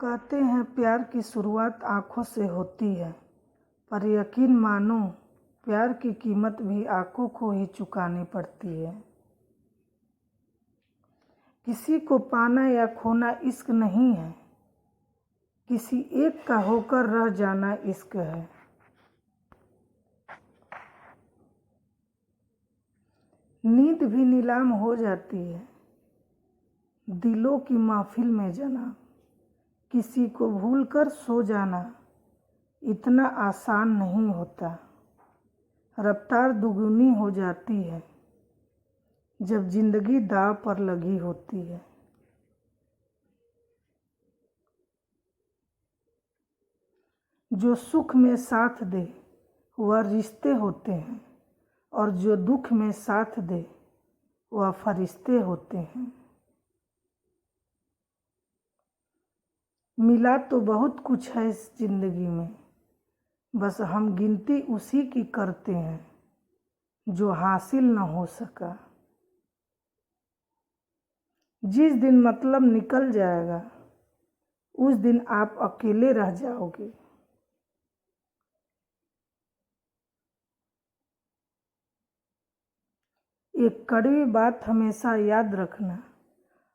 कहते हैं प्यार की शुरुआत आँखों से होती है, पर यकीन मानो प्यार की कीमत भी आँखों को ही चुकानी पड़ती है। किसी को पाना या खोना इश्क नहीं है, किसी एक का होकर रह जाना इश्क है। नींद भी नीलाम हो जाती है, दिलों की महफिल में जना। किसी को भूलकर सो जाना इतना आसान नहीं होता। रफ्तार दुगुनी हो जाती है जब जिंदगी दांव पर लगी होती है। जो सुख में साथ दे वह रिश्ते होते हैं, और जो दुख में साथ दे वह फरिश्ते होते हैं। मिला तो बहुत कुछ है इस जिंदगी में, बस हम गिनती उसी की करते हैं जो हासिल न हो सका। जिस दिन मतलब निकल जाएगा उस दिन आप अकेले रह जाओगे। एक कड़वी बात हमेशा याद रखना,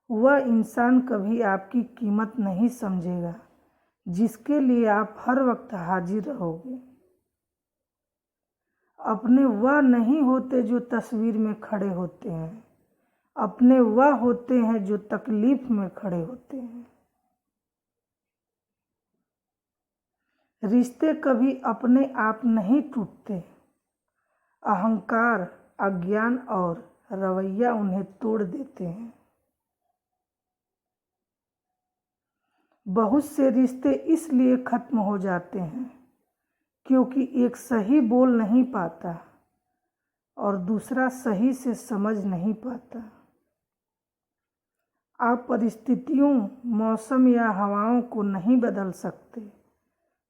वह इंसान कभी आपकी कीमत नहीं समझेगा जिसके लिए आप हर वक्त हाजिर रहोगे। अपने वह नहीं होते जो तस्वीर में खड़े होते हैं, अपने वह होते हैं जो तकलीफ में खड़े होते हैं। रिश्ते कभी अपने आप नहीं टूटते, अहंकार, अज्ञान और रवैया उन्हें तोड़ देते हैं। बहुत से रिश्ते इसलिए खत्म हो जाते हैं क्योंकि एक सही बोल नहीं पाता और दूसरा सही से समझ नहीं पाता। आप परिस्थितियों, मौसम या हवाओं को नहीं बदल सकते,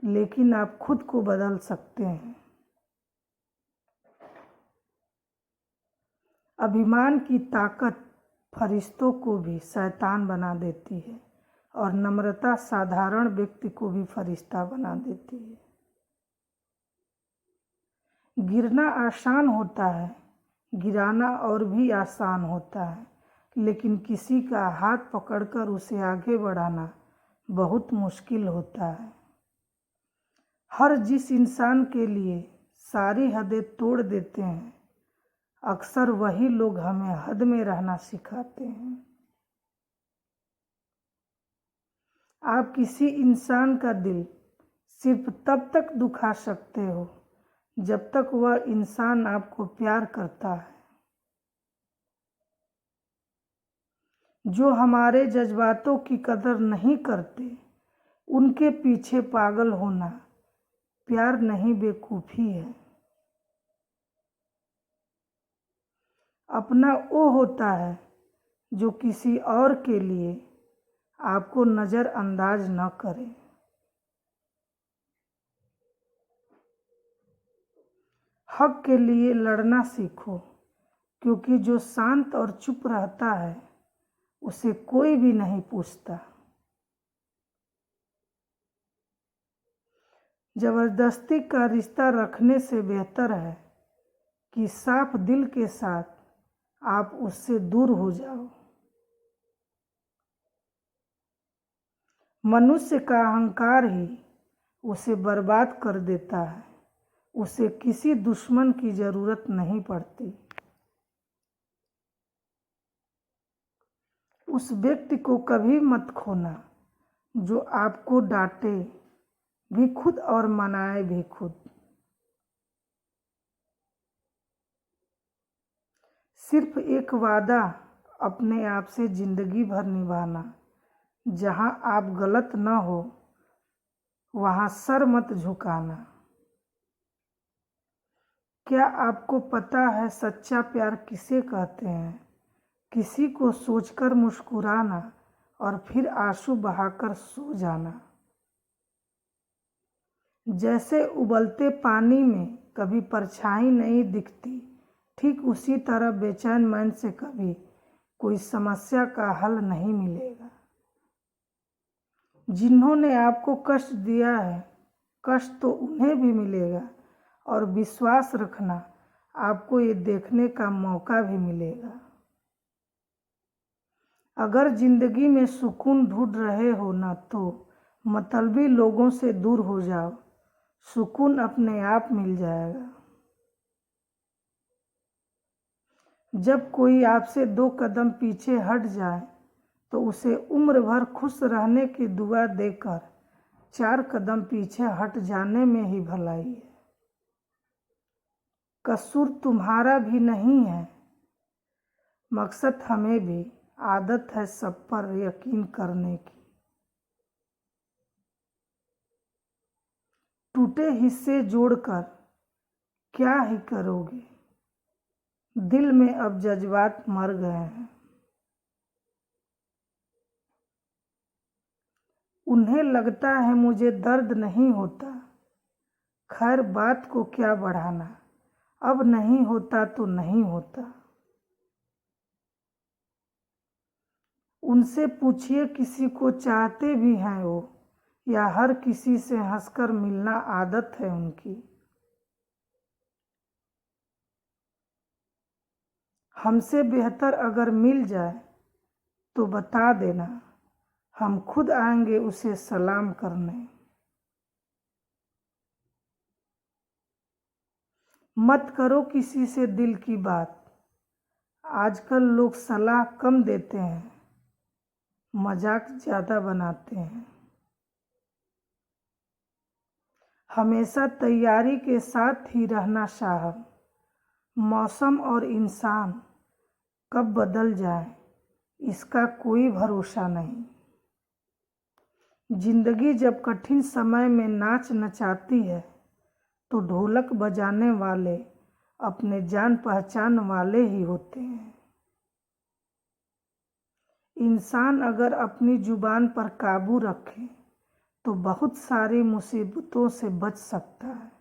लेकिन आप खुद को बदल सकते हैं। अभिमान की ताकत फरिश्तों को भी शैतान बना देती है, और नम्रता साधारण व्यक्ति को भी फरिश्ता बना देती है। गिरना आसान होता है, गिराना और भी आसान होता है, लेकिन किसी का हाथ पकड़कर उसे आगे बढ़ाना बहुत मुश्किल होता है। हर जिस इंसान के लिए सारी हदें तोड़ देते हैं, अक्सर वही लोग हमें हद में रहना सिखाते हैं। आप किसी इंसान का दिल सिर्फ तब तक दुखा सकते हो जब तक वह इंसान आपको प्यार करता है। जो हमारे जज्बातों की कदर नहीं करते, उनके पीछे पागल होना प्यार नहीं, बेवकूफ़ी है। अपना वो होता है जो किसी और के लिए आपको नज़रअंदाज न करे। हक के लिए लड़ना सीखो, क्योंकि जो शांत और चुप रहता है उसे कोई भी नहीं पूछता। जबरदस्ती का रिश्ता रखने से बेहतर है कि साफ दिल के साथ आप उससे दूर हो जाओ। मनुष्य का अहंकार ही उसे बर्बाद कर देता है, उसे किसी दुश्मन की जरूरत नहीं पड़ती। उस व्यक्ति को कभी मत खोना जो आपको डांटे भी खुद और मनाए भी खुद। सिर्फ एक वादा अपने आप से जिंदगी भर निभाना, जहां आप गलत न हो वहां सर मत झुकाना। क्या आपको पता है सच्चा प्यार किसे कहते हैं? किसी को सोचकर मुस्कुराना और फिर आंसू बहाकर सो जाना। जैसे उबलते पानी में कभी परछाई नहीं दिखती, ठीक उसी तरह बेचैन मन से कभी कोई समस्या का हल नहीं मिलेगा। जिन्होंने आपको कष्ट दिया है, कष्ट तो उन्हें भी मिलेगा, और विश्वास रखना, आपको ये देखने का मौका भी मिलेगा। अगर जिंदगी में सुकून ढूंढ रहे हो ना, तो मतलबी लोगों से दूर हो जाओ, सुकून अपने आप मिल जाएगा। जब कोई आपसे 2 कदम पीछे हट जाए, तो उसे उम्र भर खुश रहने की दुआ देकर 4 कदम पीछे हट जाने में ही भलाई है। कसूर तुम्हारा भी नहीं है, मकसद हमें भी, आदत है सब पर यकीन करने की। टूटे हिस्से जोड़कर क्या ही करोगे, दिल में अब जज्बात मर गए हैं। उन्हें लगता है मुझे दर्द नहीं होता, खैर बात को क्या बढ़ाना, अब नहीं होता तो नहीं होता। उनसे पूछिए किसी को चाहते भी हैं वो, या हर किसी से हंसकर मिलना आदत है उनकी। हमसे बेहतर अगर मिल जाए तो बता देना, हम खुद आएंगे उसे सलाम करने। मत करो किसी से दिल की बात, आजकल लोग सलाह कम देते हैं, मजाक ज़्यादा बनाते हैं। हमेशा तैयारी के साथ ही रहना साहब, मौसम और इंसान कब बदल जाए इसका कोई भरोसा नहीं। जिंदगी जब कठिन समय में नाच नचाती है, तो ढोलक बजाने वाले अपने जान पहचान वाले ही होते हैं। इंसान अगर अपनी जुबान पर काबू रखे तो बहुत सारी मुसीबतों से बच सकता है।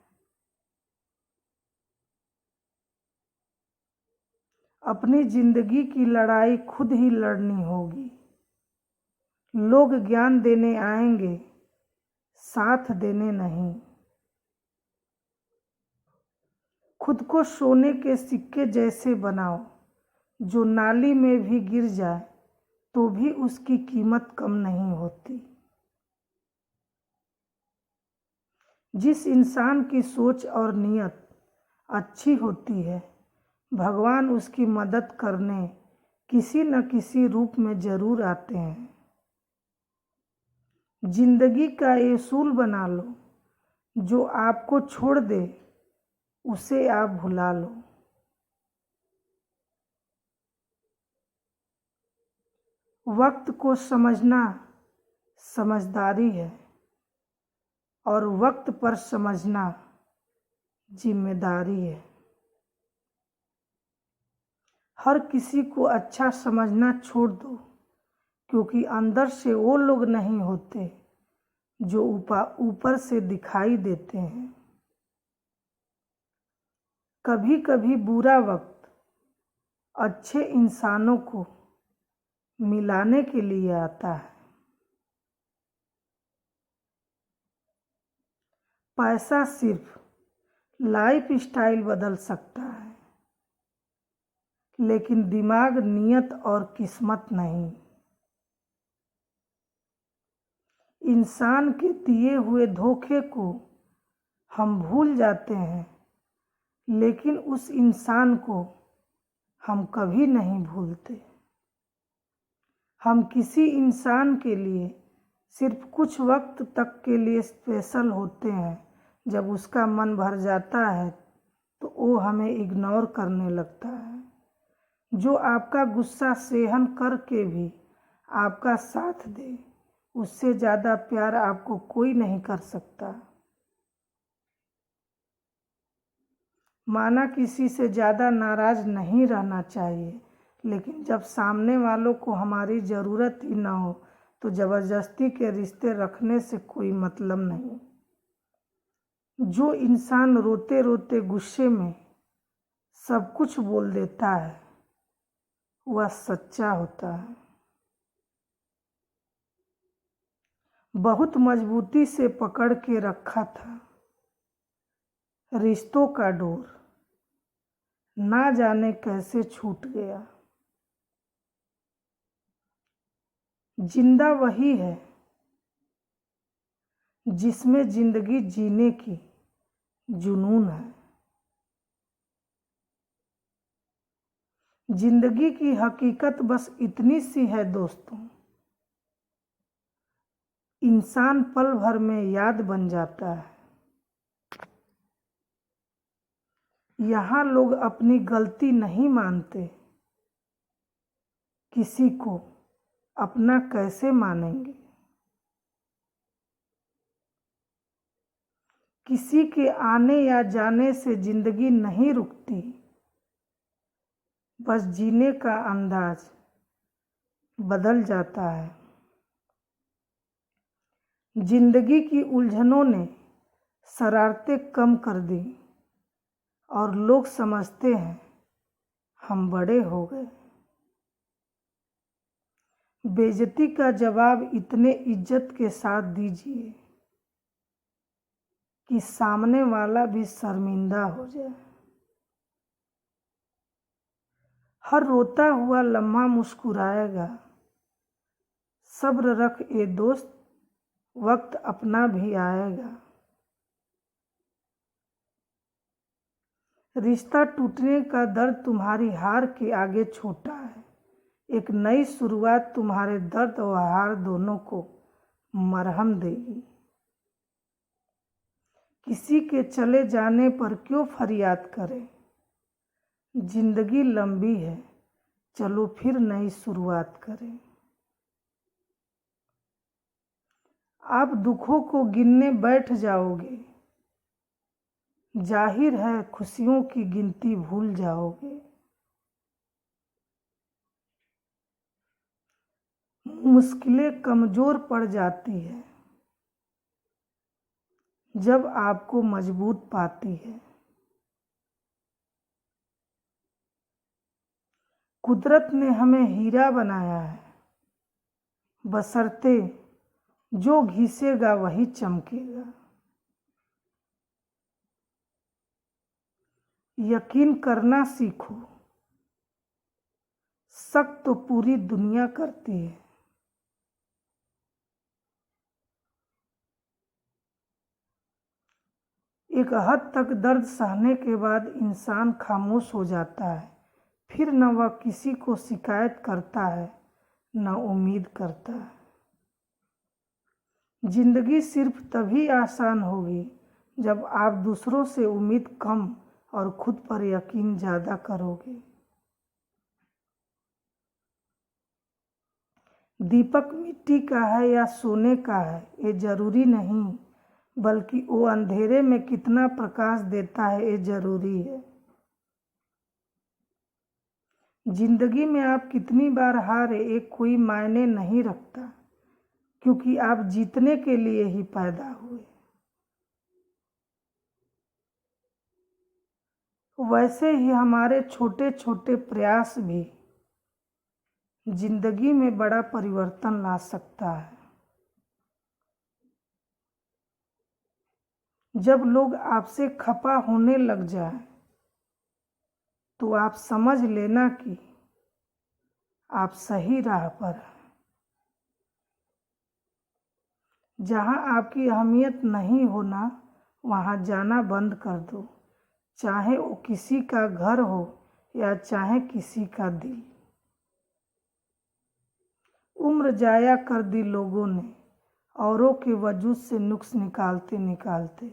अपनी जिंदगी की लड़ाई खुद ही लड़नी होगी। लोग ज्ञान देने आएंगे, साथ देने नहीं। खुद को सोने के सिक्के जैसे बनाओ, जो नाली में भी गिर जाए तो भी उसकी कीमत कम नहीं होती। जिस इंसान की सोच और नीयत अच्छी होती है, भगवान उसकी मदद करने किसी न किसी रूप में जरूर आते हैं। जिंदगी का ये उसूल बना लो, जो आपको छोड़ दे उसे आप भुला लो। वक्त को समझना समझदारी है, और वक्त पर समझना जिम्मेदारी है। हर किसी को अच्छा समझना छोड़ दो, क्योंकि अंदर से वो लोग नहीं होते जो ऊपर से दिखाई देते हैं। कभी कभी बुरा वक्त अच्छे इंसानों को मिलाने के लिए आता है। पैसा सिर्फ लाइफ स्टाइल बदल सकता है, लेकिन दिमाग, नीयत और किस्मत नहीं। इंसान के दिए हुए धोखे को हम भूल जाते हैं, लेकिन उस इंसान को हम कभी नहीं भूलते। हम किसी इंसान के लिए सिर्फ कुछ वक्त तक के लिए स्पेशल होते हैं, जब उसका मन भर जाता है तो वो हमें इग्नोर करने लगता है। जो आपका गुस्सा सहन करके भी आपका साथ दे, उससे ज़्यादा प्यार आपको कोई नहीं कर सकता। माना किसी से ज़्यादा नाराज़ नहीं रहना चाहिए, लेकिन जब सामने वालों को हमारी ज़रूरत ही ना हो तो ज़बरदस्ती के रिश्ते रखने से कोई मतलब नहीं। जो इंसान रोते रोते गुस्से में सब कुछ बोल देता है, वह सच्चा होता है। बहुत मजबूती से पकड़ के रखा था रिश्तों का डोर, ना जाने कैसे छूट गया। जिंदा वही है जिसमें जिंदगी जीने की जुनून है। जिंदगी की हकीकत बस इतनी सी है दोस्तों, इंसान पल भर में याद बन जाता है। यहाँ लोग अपनी गलती नहीं मानते, किसी को अपना कैसे मानेंगे। किसी के आने या जाने से जिंदगी नहीं रुकती, बस जीने का अंदाज बदल जाता है। जिंदगी की उलझनों ने शरारतें कम कर दी और लोग समझते हैं हम बड़े हो गए। बेइज्जती का जवाब इतने इज्जत के साथ दीजिए कि सामने वाला भी शर्मिंदा हो जाए। हर रोता हुआ लम्हा मुस्कुराएगा, सब्र रख ए दोस्त, वक्त अपना भी आएगा। रिश्ता टूटने का दर्द तुम्हारी हार के आगे छोटा है। एक नई शुरुआत तुम्हारे दर्द और हार दोनों को मरहम देगी। किसी के चले जाने पर क्यों फरियाद करें, जिंदगी लंबी है, चलो फिर नई शुरुआत करें। आप दुखों को गिनने बैठ जाओगे, जाहिर है खुशियों की गिनती भूल जाओगे। मुश्किलें कमजोर पड़ जाती है जब आपको मजबूत पाती है। कुदरत ने हमें हीरा बनाया है, बशर्ते जो घिसेगा वही चमकेगा। यकीन करना सीखो, शक तो पूरी दुनिया करती है। एक हद तक दर्द सहने के बाद इंसान खामोश हो जाता है, फिर न वह किसी को शिकायत करता है न उम्मीद करता है। जिंदगी सिर्फ तभी आसान होगी जब आप दूसरों से उम्मीद कम और खुद पर यकीन ज़्यादा करोगे। दीपक मिट्टी का है या सोने का है ये जरूरी नहीं, बल्कि वो अंधेरे में कितना प्रकाश देता है ये जरूरी है। जिंदगी में आप कितनी बार हारे ये कोई मायने नहीं रखता, क्योंकि आप जीतने के लिए ही पैदा हुए। वैसे ही हमारे छोटे छोटे प्रयास भी जिंदगी में बड़ा परिवर्तन ला सकता है। जब लोग आपसे खफा होने लग जाए तो आप समझ लेना कि आप सही राह पर हैं। जहां आपकी अहमियत नहीं होना वहां जाना बंद कर दो, चाहे वो किसी का घर हो या चाहे किसी का दिल। उम्र जाया कर दी लोगों ने औरों के वजूद से नुक्स निकालते निकालते।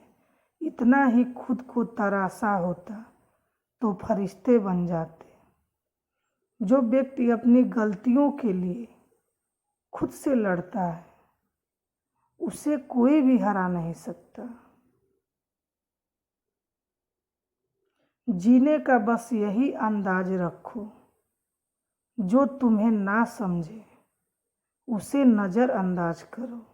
इतना ही खुद को तराशा होता तो फरिश्ते बन जाते। जो व्यक्ति अपनी गलतियों के लिए खुद से लड़ता है उसे कोई भी हरा नहीं सकता। जीने का बस यही अंदाज रखो, जो तुम्हें ना समझे उसे नजरअंदाज करो।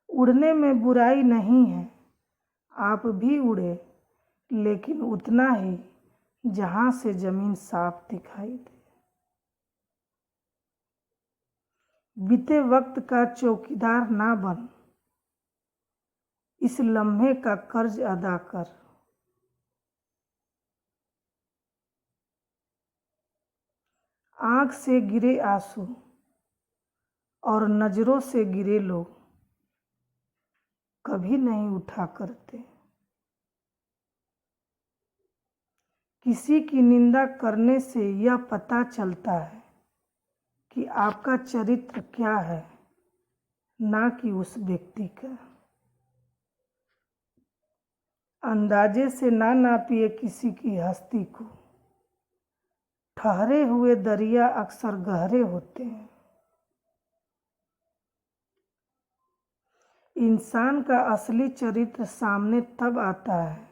उड़ने में बुराई नहीं है, आप भी उड़े, लेकिन उतना ही जहां से जमीन साफ दिखाई दे। बीते वक्त का चौकीदार ना बन, इस लम्हे का कर्ज अदा कर। आँख से गिरे आंसू और नजरों से गिरे लोग कभी नहीं उठा करते। किसी की निंदा करने से यह पता चलता है कि आपका चरित्र क्या है, ना कि उस व्यक्ति का। अंदाजे से ना नापिए किसी की हस्ती को, ठहरे हुए दरिया अक्सर गहरे होते हैं। इंसान का असली चरित्र सामने तब आता है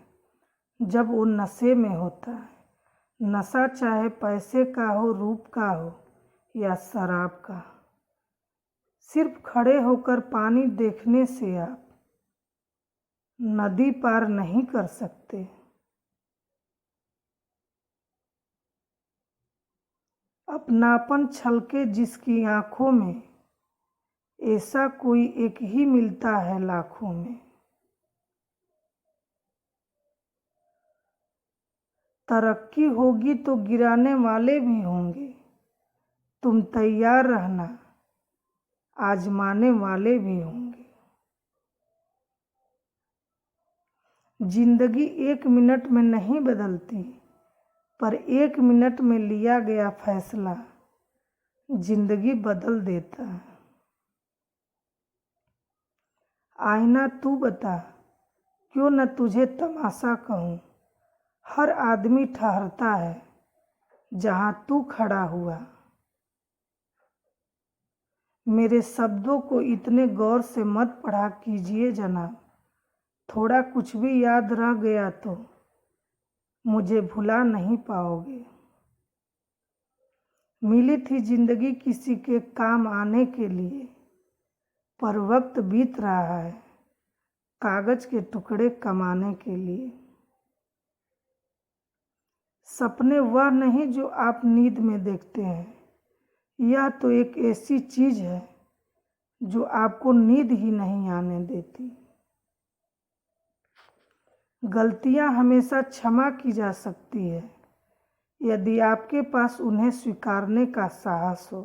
जब वो नशे में होता है। नशा चाहे पैसे का हो, रूप का हो या शराब का। सिर्फ खड़े होकर पानी देखने से आप नदी पार नहीं कर सकते। अपनापन छलके जिसकी आंखों में, ऐसा कोई एक ही मिलता है लाखों में। तरक्की होगी तो गिराने वाले भी होंगे, तुम तैयार रहना, आजमाने वाले भी होंगे। जिंदगी 1 मिनट में नहीं बदलती, पर 1 मिनट में लिया गया फैसला जिंदगी बदल देता है। आईना तू बता, क्यों न तुझे तमाशा कहूँ। हर आदमी ठहरता है जहाँ तू खड़ा हुआ। मेरे शब्दों को इतने गौर से मत पढ़ा कीजिए जनाब। थोड़ा कुछ भी याद रह गया तो मुझे भुला नहीं पाओगे। मिली थी जिंदगी किसी के काम आने के लिए, पर वक्त बीत रहा है कागज के टुकड़े कमाने के लिए। सपने वह नहीं जो आप नींद में देखते हैं, यह तो एक ऐसी चीज है जो आपको नींद ही नहीं आने देती। गलतियां हमेशा क्षमा की जा सकती है यदि आपके पास उन्हें स्वीकारने का साहस हो।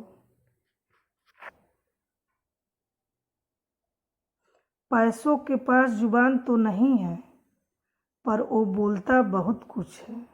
पैसों के पास जुबान तो नहीं है, पर वो बोलता बहुत कुछ है।